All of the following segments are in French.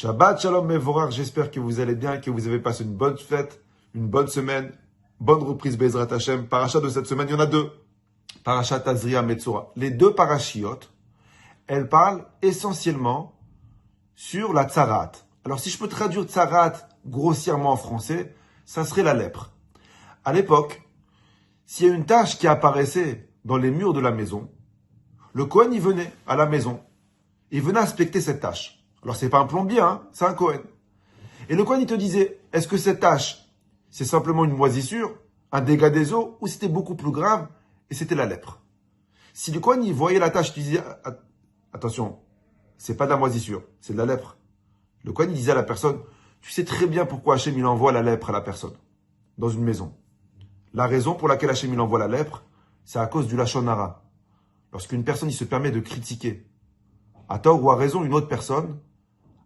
Shabbat Shalom Mevorach, j'espère que vous allez bien, que vous avez passé une bonne fête, une bonne semaine, bonne reprise Bezrat Hashem. Parachat de cette semaine, il y en a deux. Parachat Tazria Metzora. Les deux parachiotes, elles parlent essentiellement sur la tsarat. Alors si je peux traduire tsarat grossièrement en français, ça serait la lèpre. À l'époque, s'il y a une tache qui apparaissait dans les murs de la maison, le Kohen y venait à la maison. Il venait inspecter cette tache. Alors c'est pas un plombier, hein, c'est un Kohen. Et le Kohen il te disait, est-ce que cette tache, c'est simplement une moisissure, un dégât des eaux, ou c'était beaucoup plus grave, et c'était la lèpre. Si le Kohen il voyait la tache, il disait, attention, c'est pas de la moisissure, c'est de la lèpre. Le Kohen il disait à la personne, tu sais très bien pourquoi Hachem il envoie la lèpre à la personne, dans une maison. La raison pour laquelle Hachem il envoie la lèpre, c'est à cause du Lachon Hara. Lorsqu'une personne il se permet de critiquer, à tort ou à raison, une autre personne,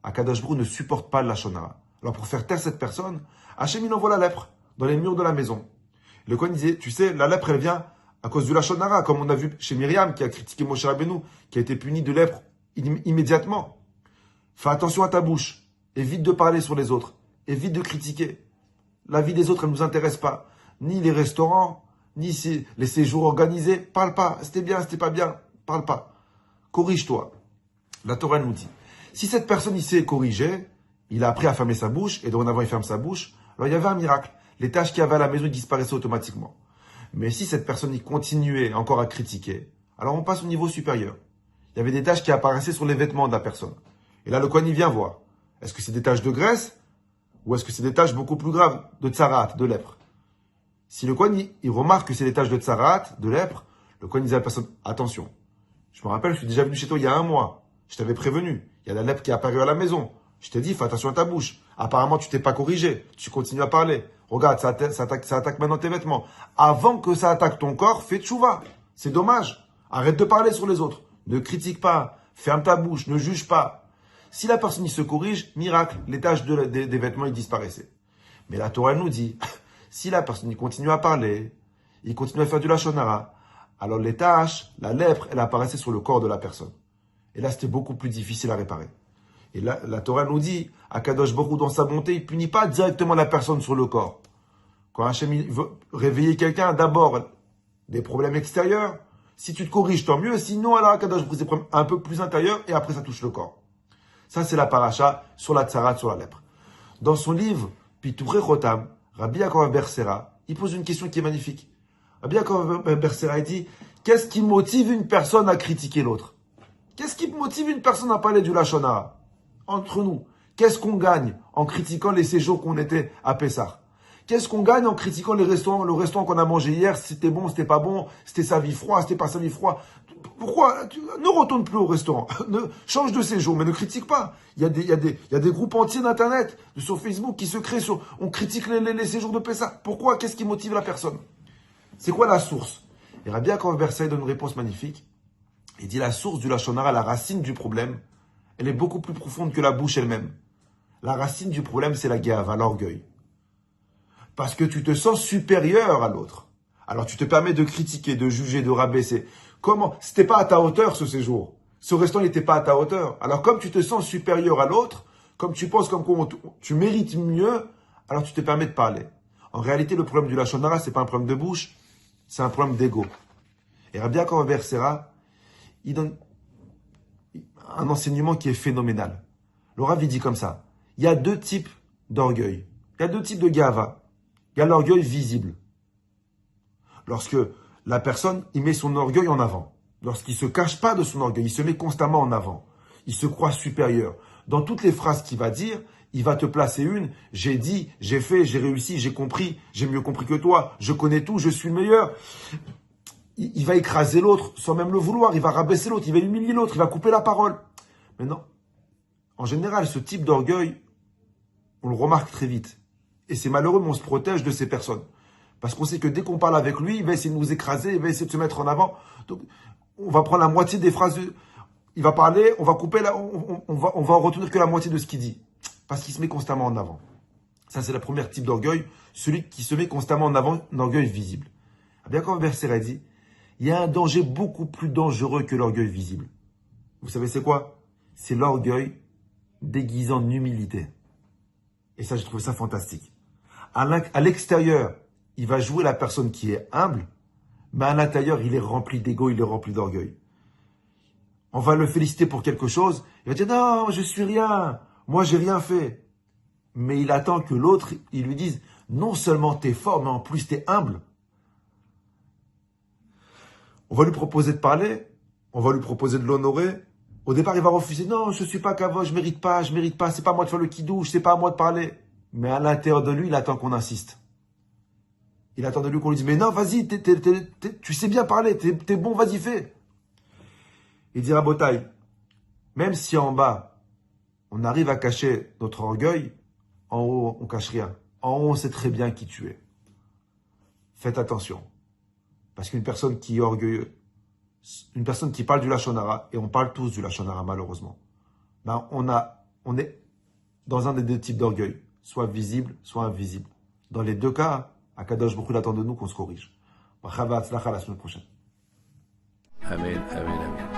Akadosh Baruch Hu ne supporte pas le Lachon Hara. Alors pour faire taire cette personne, Hachem il envoie la lèpre dans les murs de la maison. Le Kohen disait, tu sais, la lèpre elle vient à cause du Lachon Hara, comme on a vu chez Myriam qui a critiqué Moshe Rabbeinu, qui a été puni de lèpre immédiatement. Fais attention à ta bouche, évite de parler sur les autres, évite de critiquer. La vie des autres elle ne nous intéresse pas, ni les restaurants, ni les séjours organisés. Parle pas, c'était bien, c'était pas bien, parle pas. Corrige-toi. La Torah nous dit, si cette personne il s'est corrigé, il a appris à fermer sa bouche, et dorénavant il ferme sa bouche, alors il y avait un miracle. Les tâches qu'il y avait à la maison disparaissaient automatiquement. Mais si cette personne il continuait encore à critiquer, alors on passe au niveau supérieur. Il y avait des taches qui apparaissaient sur les vêtements de la personne. Et là le Kohen il vient voir. Est-ce que c'est des taches de graisse, ou est-ce que c'est des taches beaucoup plus graves de tsarat, de lèpre? Si le Kohen il remarque que c'est des taches de tsarat, de lèpre, le Kohen dit à la personne, attention, je me rappelle, je suis déjà venu chez toi il y a un mois. Je t'avais prévenu. Il y a la lèpre qui est apparue à la maison. Je t'ai dit, fais attention à ta bouche. Apparemment, tu t'es pas corrigé. Tu continues à parler. Regarde, ça attaque maintenant tes vêtements. Avant que ça attaque ton corps, fais tchouva. C'est dommage. Arrête de parler sur les autres. Ne critique pas. Ferme ta bouche. Ne juge pas. Si la personne il se corrige, miracle, les taches des vêtements ils disparaissaient. Mais la Torah nous dit, si la personne il continue à parler, il continue à faire du Lachon Hara, alors les taches, la lèpre, elle apparaissait sur le corps de la personne. Et là, c'était beaucoup plus difficile à réparer. Et là, la Torah nous dit, Akadosh Baruch Hu, dans sa bonté, il ne punit pas directement la personne sur le corps. Quand Hachem veut réveiller quelqu'un, d'abord, des problèmes extérieurs. Si tu te corriges, tant mieux. Sinon, alors Akadosh Baruch Hu, c'est des problèmes un peu plus intérieurs et après, ça touche le corps. Ça, c'est la paracha sur la tsarat, sur la lèpre. Dans son livre, Piturei Chotam, Rabbi Yaakov Bersera, il pose une question qui est magnifique. Rabbi Yaakov Bersera, il dit, qu'est-ce qui motive une personne à critiquer l'autre? Qu'est-ce qui motive une personne à parler du Lachon Hara? Entre nous, qu'est-ce qu'on gagne en critiquant les séjours qu'on était à Pessah? Qu'est-ce qu'on gagne en critiquant le restaurant qu'on a mangé hier? C'était bon, c'était pas bon, c'était servi froid, c'était pas servi froid. Pourquoi? Ne retourne plus au restaurant. Change de séjour, mais ne critique pas. Il y a des groupes entiers d'internet, sur Facebook, qui se créent on critique les séjours de Pessah. Pourquoi? Qu'est-ce qui motive la personne? C'est quoi la source? Et Rabbi Yaakov Bersera donne une réponse magnifique. Il dit la source du Lachon Hara, la racine du problème, elle est beaucoup plus profonde que la bouche elle-même. La racine du problème, c'est la gava, l'orgueil. Parce que tu te sens supérieur à l'autre. Alors tu te permets de critiquer, de juger, de rabaisser. Comment? C'était pas à ta hauteur ce séjour. Ce restaurant n'était pas à ta hauteur. Alors comme tu te sens supérieur à l'autre, comme tu penses comme quoi tu mérites mieux, alors tu te permets de parler. En réalité, le problème du Lachon Hara, c'est pas un problème de bouche, c'est un problème d'ego. Et Rabbi Yaakov Bersera, il donne un enseignement qui est phénoménal. Le Rav, il dit comme ça. Il y a deux types d'orgueil. Il y a deux types de gava. Il y a l'orgueil visible. Lorsque la personne, il met son orgueil en avant. Lorsqu'il ne se cache pas de son orgueil, il se met constamment en avant. Il se croit supérieur. Dans toutes les phrases qu'il va dire, il va te placer une. J'ai dit, j'ai fait, j'ai réussi, j'ai compris, j'ai mieux compris que toi, je connais tout, je suis le meilleur. Il va écraser l'autre sans même le vouloir, il va rabaisser l'autre, il va humilier l'autre, il va couper la parole. Mais non. En général, ce type d'orgueil, on le remarque très vite. Et c'est malheureux, mais on se protège de ces personnes. Parce qu'on sait que dès qu'on parle avec lui, il va essayer de nous écraser, il va essayer de se mettre en avant. Donc, on va prendre la moitié des phrases. Il va parler, on va couper, on va en retenir que la moitié de ce qu'il dit. Parce qu'il se met constamment en avant. Ça, c'est le premier type d'orgueil, celui qui se met constamment en avant, un orgueil visible. Bien comme Bersera dit, il y a un danger beaucoup plus dangereux que l'orgueil visible. Vous savez c'est quoi? C'est l'orgueil déguisé en humilité. Et ça, j'ai trouvé ça fantastique. À l'extérieur, il va jouer la personne qui est humble, mais à l'intérieur, il est rempli d'ego, il est rempli d'orgueil. On va le féliciter pour quelque chose, il va dire non, je suis rien, moi j'ai rien fait. Mais il attend que l'autre, il lui dise non seulement t'es fort, mais en plus t'es humble. On va lui proposer de parler, on va lui proposer de l'honorer. Au départ, il va refuser. Non, je suis pas Kavod, je mérite pas, c'est pas à moi de faire le kidouche, c'est pas à moi de parler. Mais à l'intérieur de lui, il attend qu'on insiste. Il attend de lui qu'on lui dise, mais non, vas-y, tu sais bien parler, t'es bon, vas-y, fais. Il dira, Botaï, même si en bas, on arrive à cacher notre orgueil, en haut, on cache rien. En haut, on sait très bien qui tu es. Faites attention. Parce qu'une personne qui est orgueilleuse, une personne qui parle du Lachon Hara, et on parle tous du Lachon Hara malheureusement, ben on est dans un des deux types d'orgueil, soit visible, soit invisible. Dans les deux cas, Akadosh Baruch Hu attend de nous qu'on se corrige. La semaine prochaine. Amen, amen, amen.